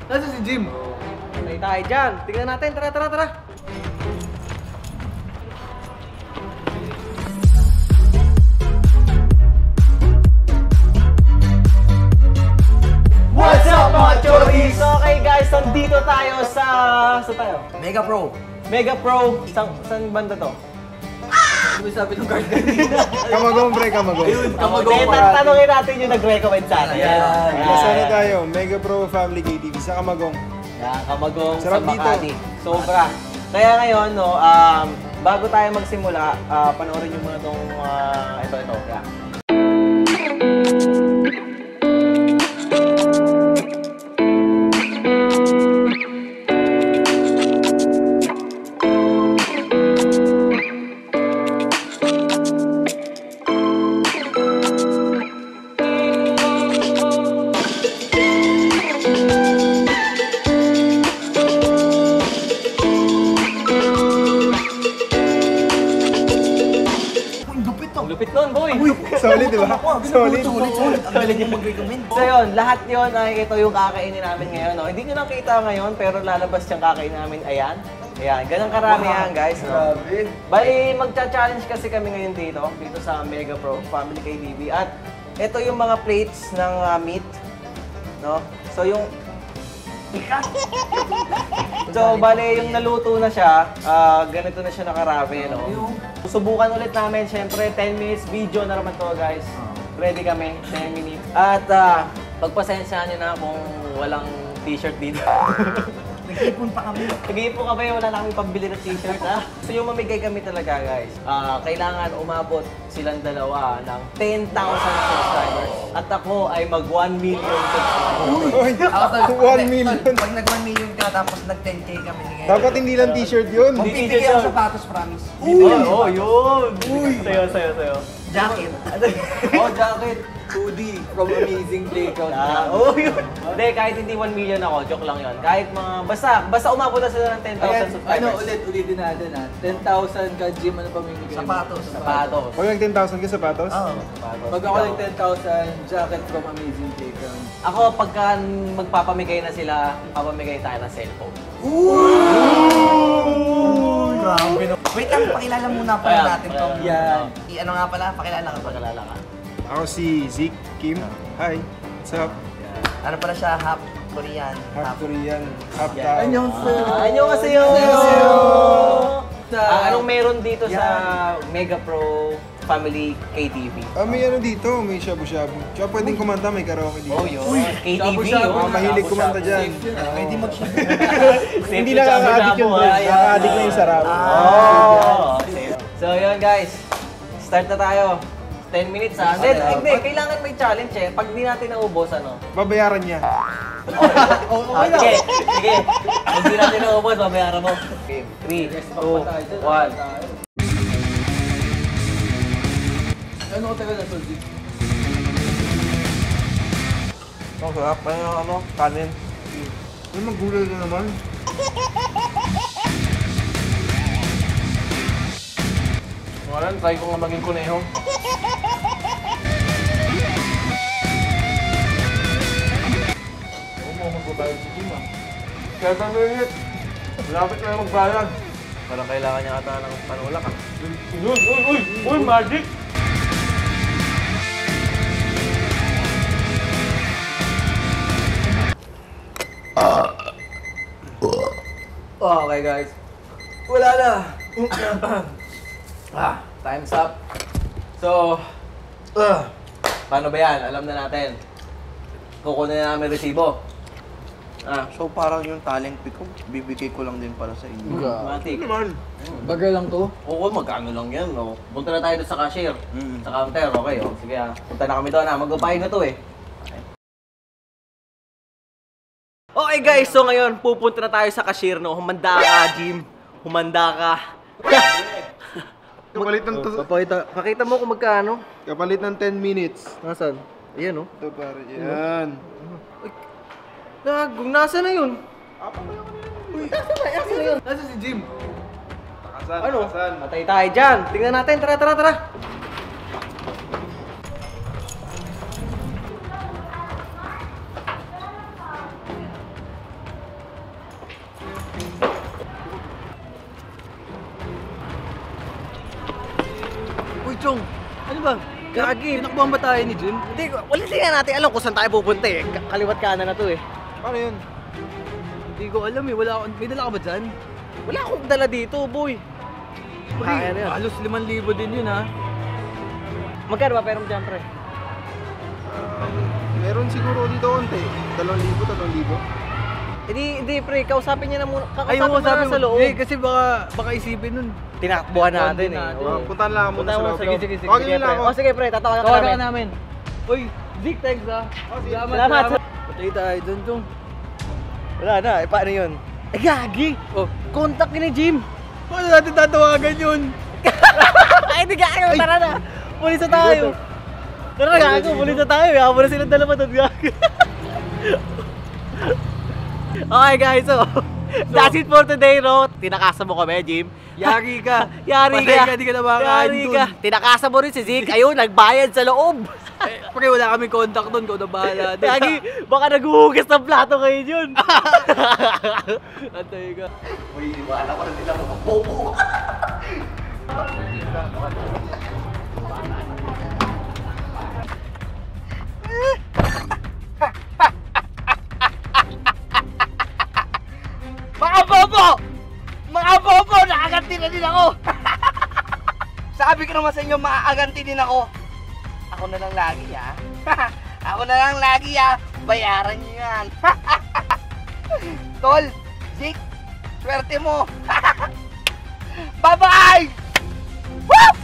Nasaan si Jim? Patay tayo dyan. Tingnan natin. Tara, tara, tara. What's up mga choris? Okay guys, nandito tayo sa... Saan tayo? Mega Pro. Mega Pro. Saan banda to? Ano sabi ng guard kanina? Kamagong, pre, kamagong. Ayun, kamagong. Tanungin natin yung nag-recommend sa atin. Nasaan na tayo? Mega Pro Family KTV sa Kamagong. Yan, Kamagong sa Sarap dito. Makati. Sobra. Kaya ngayon, no, bago tayo magsimula, panoorin nyo muna itong, ito. Yan. Lupit nun, boy! Solid, di ba? Solid. Solid yung mag-recommend. So yun, lahat yun ay ito yung kakainin namin ngayon. No? Hindi nyo nakita ngayon, pero lalabas yung kakainin namin. Ayan. Ayan, ganang karami yan, guys. No? Grabe. Bali, magcha-challenge kasi kami ngayon dito sa Mega Pro Family KTV. At ito yung mga plates ng meat. No? So yung... So, bale, yung naluto na siya, ganito na siya nakarami, no? Subukan ulit namin, syempre, 10 minutes video na naman to, guys. Ready kami, 10 minutes. At, pagpasensyahan nyo na kung walang t-shirt dito. Nag-ipon pa kami. Nag-iipon kami, wala na kami pambili ng t-shirt, ha? So, yung mamigay kami talaga, guys, kailangan umabot silang dalawa ng 10,000 subscribers. At ako ay mag 1 million subscribers. Ako, 1 million. Pag nag-1 million ka, tapos nag-10K kami ni ngayon. Dapat hindi lang t-shirt yun. Pipigay ang sapatos, promise. Oh, yun! Sayo. Jacket. Oh, jacket. Hoodie from Amazing Playground. Oh, yun. Hindi, kahit hindi 1 million ako, joke lang yun. Kahit mga, basta umabot na sila ng 10,000 subscribers. ulitin natin 10,000 ka, Jim, ano pa may bigay? Sapatos. Pag nag 10,000 ka sapatos? Oo. Pag ako ng 10,000, jacket from Amazing Playground. Ako, pagka magpapamigay na sila, papamigay tayo ng cellphone. Grabe no. Wait lang, pakilala muna pala natin to. Yan. Ano nga pala, pakilala ka. Pagkalala ka. Ako si Zeke Kim. Hi. What's up? Ano pala siya, half Korean. Half Korean. Half Yeah. Tao. Annyeonghaseyo! Annyeonghaseyo! Anong meron dito sa Mega Pro Family KTV? May ano dito, may shabu-shabu. Tsaka pwedeng kumanta, may karaoke dito. Oh, yun. KTV, Mga mahilig kumanta dyan. Pwede mag-ship. Hindi lang nakaka-addict yun, bro. Nakaka-addict na yung sarap. Oh! So yun guys, start na tayo. 10 minutes ha. Hindi, kailangan may challenge eh. Pag di natin naubos, ano? Babayaran niya. Sige. Pag di natin naubos, babayaran mo. Okay, 3, 2, 1. Ano ko tagal na soldi? Ang sarap. Ano? Kanin. Ay, magulay na naman. Wala, try ko nga maging kuneho. Magbabayad si Jim ah. Kaya minute. Malapit na magbayad. Parang kailangan niya ata ng panulak ah. Uy, magic! Okay guys. Wala na. Time's up. So, paano ba yan? Alam na natin. Kukunin na namin resibo. So parang yung talent ko, bibigay ko lang din para sa inyo. Matik. Bagay lang to. Oo, magkano lang yan, no? Punta na tayo doon sa cashier. Sa counter, okay, oh. Sige punta na kami doon, magbabayad na to eh. Okay guys, so ngayon pupunta na tayo sa cashier, no? Humanda ka, Jim. Humanda ka. Kapalit ng Pakita mo kung magkano. kapalit ng 10 minutes. Nasaan? Ayan, oh. Ito pare, yan. Nagong, nasa na yun? Nasaan na yun? Nasaan si Jim? Ano? Matay tayo dyan. Tingnan natin. Tara, tara, tara. Gagi, tinakbuhan ba tayo ni Jim? Hindi, wala nga natin alam kung saan tayo pupunta eh. Kaliwat kanan na to eh. Paano yun? Hindi ko alam eh, wala ako. May dala ka ba dyan? Wala akong dala dito, boy. Pre, Kaya na yun. halos 5,000 din yun ha. Magkano ba pero dyan, pre? Meron siguro dito konti. 2,000, 3,000. Hindi, pre. Kausapin niya na muna. Ayun ko sabi sa loob. Eh, kasi baka isipin nun. Tinakbuhan natin eh. natin. Oo. Puntahan lang muna sa loob. Sige, sige, sige. Okay Sige, lang pre. ako. Oh, sige, pre. Tatawagan ka Tawagan ka namin. namin. Uy, Zik, thanks ha. Salamat, Salamat. Patay tayo dun, Jong. Wala na. Eh, paano yun? Eh, gagi. Oh, Contact ni Jim. paano natin tatawagan yun? Ay, hindi gago. Tara na. Pulis na tayo. Tara na, gago. Pulis na tayo. Habang na silang dalawa doon, gago. Okay, guys. So, that's it for today, no? Tinakasa mo kami, Jim. Yari ka. Yari Patay ka. ka, di ka na makakain Yari dun. ka. Tinakasa mo rin si Zeke. Ayun, nagbayad sa loob. Eh, pre, wala kami contact doon. Kau na bahala doon. Gagi, baka naguhugas ng plato kayo yun. Patay ka. Uy, wala ko na nila mga bobo. Mga bobo! Mga bobo! Nakaganti na din ako! Sabi ko naman sa inyo, maaaganti din ako. Ako na lang lagi, ha? Ako na lang lagi, ha? Bayaran niyo yan. Tol, Zik, swerte mo. Bye-bye! Woo!